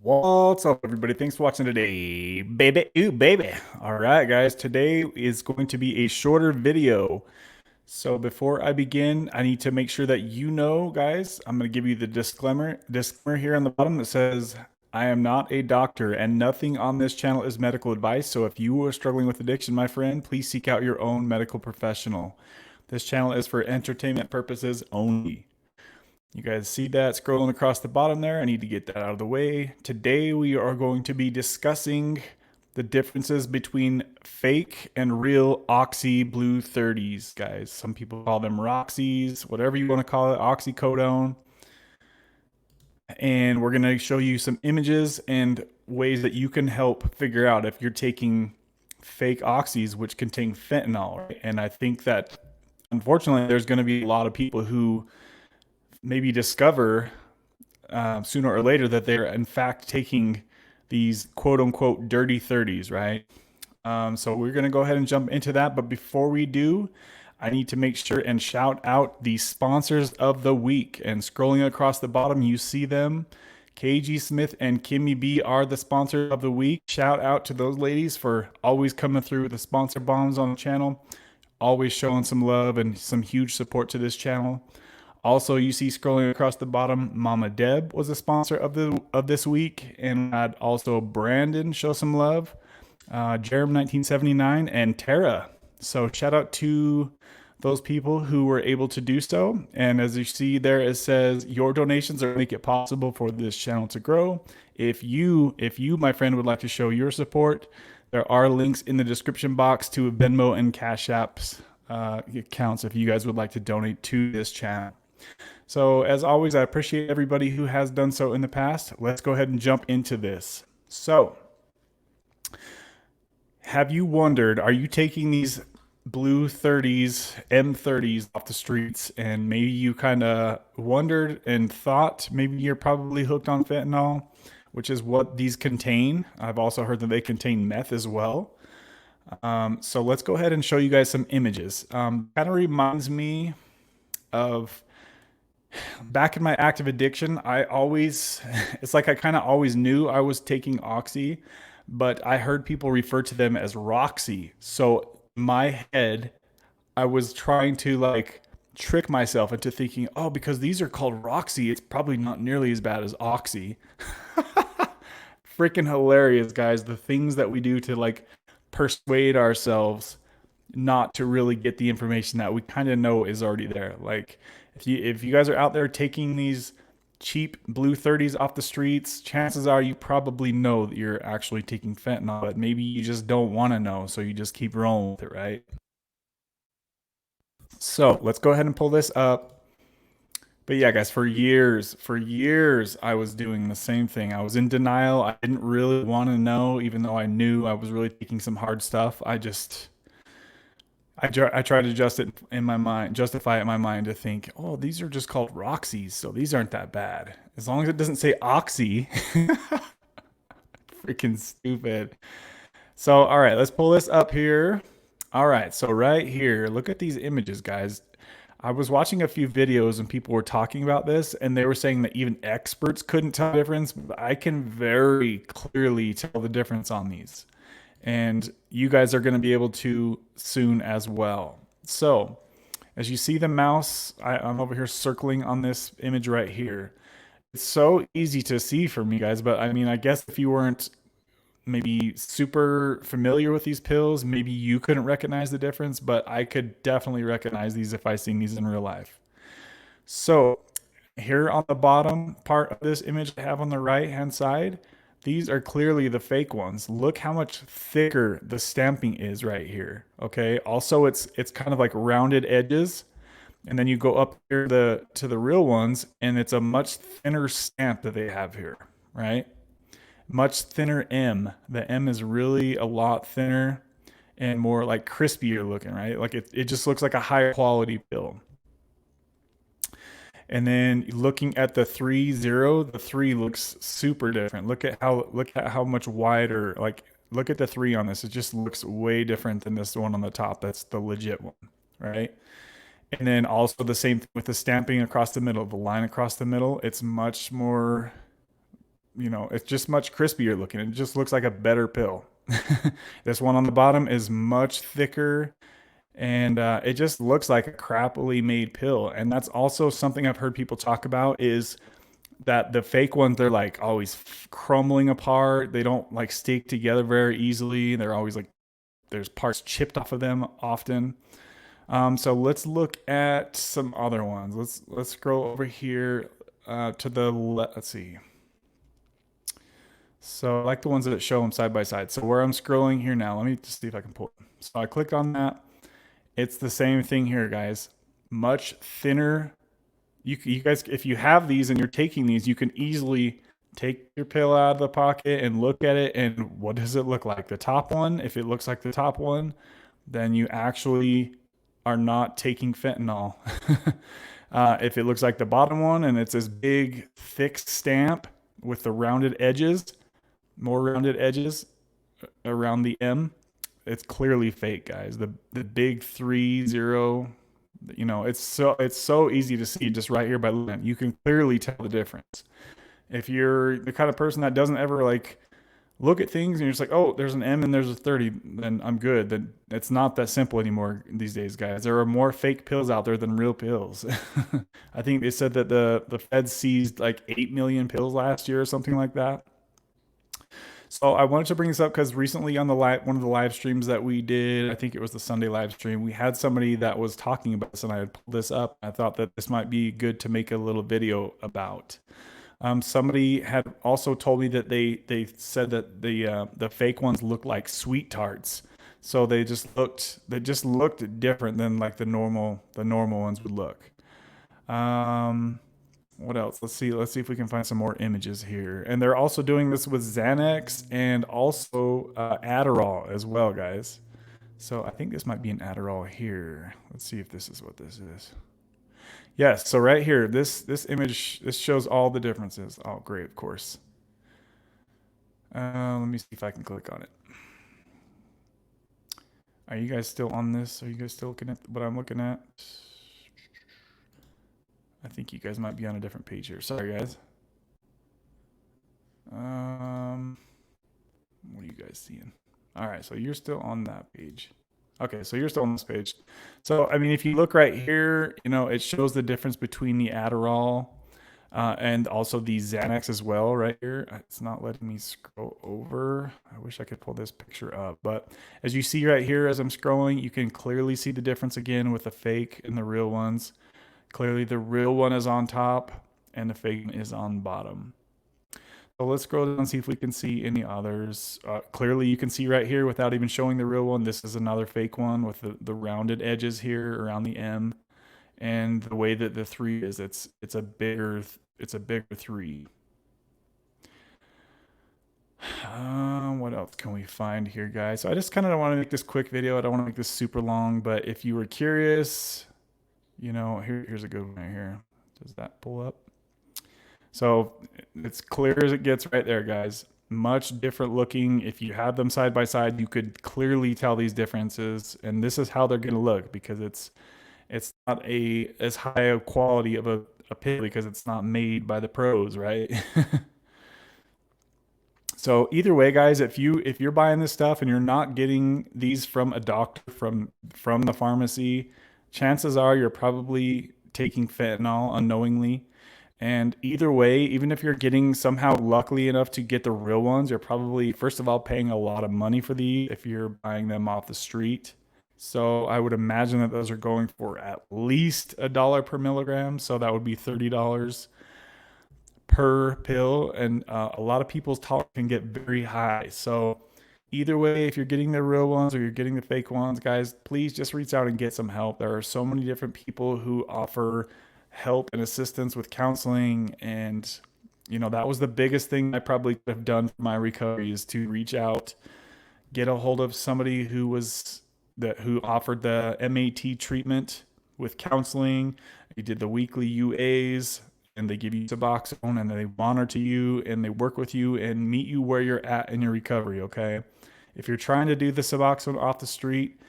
What's up, everybody? Thanks for watching today, baby. Ooh, baby. All right, guys. Today is going to be a shorter video. So before I begin, I need to make sure that you know, guys, I'm going to give you the disclaimer here on the bottom that says, I am not a doctor and nothing on this channel is medical advice. So if you are struggling with addiction, my friend, please seek out your own medical professional. This channel is for entertainment purposes only. You guys see that scrolling across the bottom there? I need to get that out of the way. Today we are going to be discussing the differences between fake and real Oxy Blue 30s, guys. Some people call them Roxys, whatever you want to call it, Oxycodone. And we're going to show you some images and ways that you can help figure out if you're taking fake oxys, which contain fentanyl. Right? And I think that unfortunately, there's going to be a lot of people who maybe discover sooner or later that they're in fact taking these quote unquote dirty 30s, right? So we're going to go ahead and jump into that. But before we do, I need to make sure and shout out the sponsors of the week. And scrolling across the bottom, you see them. KG Smith and Kimmy B are the sponsor of the week. Shout out to those ladies for always coming through with the sponsor bombs on the channel, always showing some love and some huge support to this channel. Also, you see scrolling across the bottom, Mama Deb was a sponsor of this week, and I'd also Brandon show some love, Jerem 1979, and Tara. So shout out to those people who were able to do so. And as you see there, it says your donations are make it possible for this channel to grow. If you, my friend, would like to show your support, there are links in the description box to Venmo and Cashapp's accounts if you guys would like to donate to this channel. So as always, I appreciate everybody who has done so in the past. Let's go ahead and jump into this. So have you wondered, are you taking these blue 30s, M30s off the streets, and maybe you kind of wondered and thought maybe you're probably hooked on fentanyl, which is what these contain. I've also heard that they contain meth as well. So let's go ahead and show you guys some images. Kind of reminds me of back in my active addiction. It's like I kind of always knew I was taking Oxy, but I heard people refer to them as Roxy. So in my head, I was trying to like trick myself into thinking, oh, because these are called Roxy, it's probably not nearly as bad as Oxy. Freaking hilarious, guys. The things that we do to like persuade ourselves not to really get the information that we kind of know is already there. Like if you guys are out there taking these cheap blue 30s off the streets, chances are you probably know that you're actually taking fentanyl, but maybe you just don't want to know, so you just keep rolling with it, right? So let's go ahead and pull this up. But yeah, guys, for years, I was doing the same thing. I was in denial. I didn't really want to know, even though I knew I was really taking some hard stuff. I tried to justify it in my mind to think, oh, these are just called Roxys, so these aren't that bad. As long as it doesn't say Oxy. Freaking stupid. So, all right, let's pull this up here. All right, so right here, look at these images, guys. I was watching a few videos and people were talking about this, and they were saying that even experts couldn't tell the difference. But I can very clearly tell the difference on these. And you guys are going to be able to soon as well. So, as you see the mouse, I'm over here circling on this image right here. It's so easy to see for me, guys, but I mean, I guess if you weren't maybe super familiar with these pills, maybe you couldn't recognize the difference, but I could definitely recognize these if I seen these in real life. So here on the bottom part of this image I have on the right hand side, these are clearly the fake ones. Look how much thicker the stamping is right here. Okay. Also, it's kind of like rounded edges. And then you go up here to the real ones, and it's a much thinner stamp that they have here, right? Much thinner M. The M is really a lot thinner and more like crispier looking, right? Like it just looks like a higher quality pill. And then looking at the 3.0, the 3 looks super different. Look at how much wider, like look at the 3 on this. It just looks way different than this one on the top. That's the legit one, right? And then also the same thing with the stamping across the middle, the line across the middle. It's much more it's just much crispier looking. It just looks like a better pill. This one on the bottom is much thicker, and it just looks like a crappily made pill. And that's also something I've heard people talk about, is that the fake ones, they're like always crumbling apart. They don't like stick together very easily. They're always like, there's parts chipped off of them often. So let's look at some other ones. Let's scroll over here to the let's see. So I like the ones that show them side by side. So where I'm scrolling here now, let me just see if I can pull it. So I clicked on that. It's the same thing here, guys. Much thinner. You guys, if you have these and you're taking these, you can easily take your pill out of the pocket and look at it. And what does it look like? The top one, if it looks like the top one, then you actually are not taking fentanyl. If it looks like the bottom one and it's this big, thick stamp with the rounded edges, more rounded edges around the M, it's clearly fake, guys. The big 3-0, it's so easy to see just right here by looking at it. You can clearly tell the difference. If you're the kind of person that doesn't ever like look at things and you're just like, oh, there's an M and there's a 30, then I'm good. Then it's not that simple anymore these days, guys. There are more fake pills out there than real pills. I think they said that the Fed seized like 8 million pills last year or something like that. So I wanted to bring this up because recently on one of the live streams that we did, I think it was the Sunday live stream, we had somebody that was talking about this, and I had pulled this up. I thought that this might be good to make a little video about. Somebody had also told me that they said that the fake ones look like sweet tarts, so they just looked different than like the normal ones would look. Um, what else? Let's see if we can find some more images here. And they're also doing this with Xanax and also Adderall as well, guys. So I think this might be an Adderall here. Let's see if this is what this is. Yes, so right here, this image, this shows all the differences. Oh, great, of course. Let me see if I can click on it. Are you guys still on this? Are you guys still looking at what I'm looking at? I think you guys might be on a different page here. Sorry, guys. What are you guys seeing? All right, so you're still on that page. Okay, so you're still on this page. So, I mean, if you look right here, it shows the difference between the Adderall and also the Xanax as well right here. It's not letting me scroll over. I wish I could pull this picture up. But as you see right here, as I'm scrolling, you can clearly see the difference again with the fake and the real ones. Clearly, the real one is on top and the fake is on bottom. So let's scroll down and see if we can see any others. Clearly, you can see right here without even showing the real one. This is another fake one with the rounded edges here around the M, and the way that the 3 is, it's a bigger 3. What else can we find here, guys? So I just kind of want to make this quick video. I don't want to make this super long, but if you were curious, here's a good one right here. Does that pull up? So it's clear as it gets right there, guys. Much different looking. If you had them side by side, you could clearly tell these differences. And this is how they're going to look, because it's not as high a quality of a pill because it's not made by the pros, right? So either way, guys, if you're buying this stuff and you're not getting these from a doctor from the pharmacy, chances are you're probably taking fentanyl unknowingly. And either way, even if you're getting somehow luckily enough to get the real ones, you're probably, first of all, paying a lot of money for these if you're buying them off the street. So I would imagine that those are going for at least $1 per milligram. So that would be $30 per pill. And a lot of people's tolerance can get very high. So either way, if you're getting the real ones or you're getting the fake ones, guys, please just reach out and get some help. There are so many different people who offer help and assistance with counseling, and that was the biggest thing I probably could have done for my recovery, is to reach out, get a hold of somebody who offered the MAT treatment with counseling. You did the weekly UAs, and they give you Suboxone, and they monitor you and they work with you and meet you where you're at in your recovery. Okay, if you're trying to do the Suboxone off the street,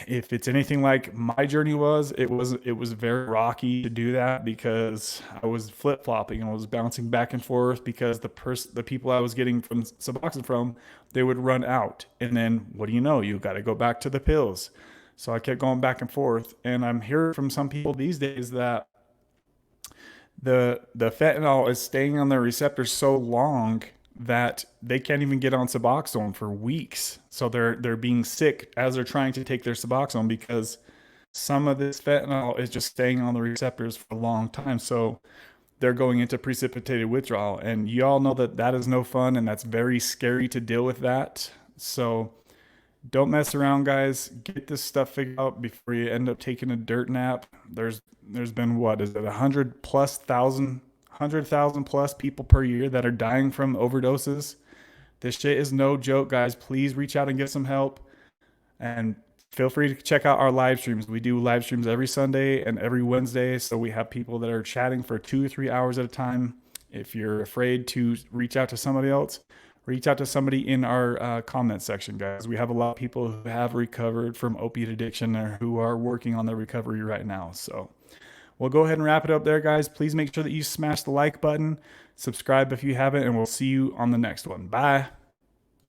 If it's anything like my journey was, it was very rocky to do that because I was flip flopping and I was bouncing back and forth because the people I was getting from Suboxone from, they would run out, and then what do you know? You got to go back to the pills. So I kept going back and forth, and I'm hearing from some people these days that the fentanyl is staying on their receptors so long that they can't even get on Suboxone for weeks. So they're being sick as they're trying to take their Suboxone because some of this fentanyl is just staying on the receptors for a long time. So they're going into precipitated withdrawal, and you all know that that is no fun, and that's very scary to deal with that. So don't mess around, guys. Get this stuff figured out before you end up taking a dirt nap. There's been, what is it, 100,000 plus people per year that are dying from overdoses. This shit is no joke, guys. Please reach out and get some help, and feel free to check out our live streams. We do live streams every Sunday and every Wednesday, so we have people that are chatting for 2 or 3 hours at a time. If you're afraid to reach out to somebody else, reach out to somebody in our comment section, guys. We have a lot of people who have recovered from opiate addiction or who are working on their recovery right now. So we'll go ahead and wrap it up there, guys. Please make sure that you smash the like button, subscribe if you haven't, and we'll see you on the next one. Bye.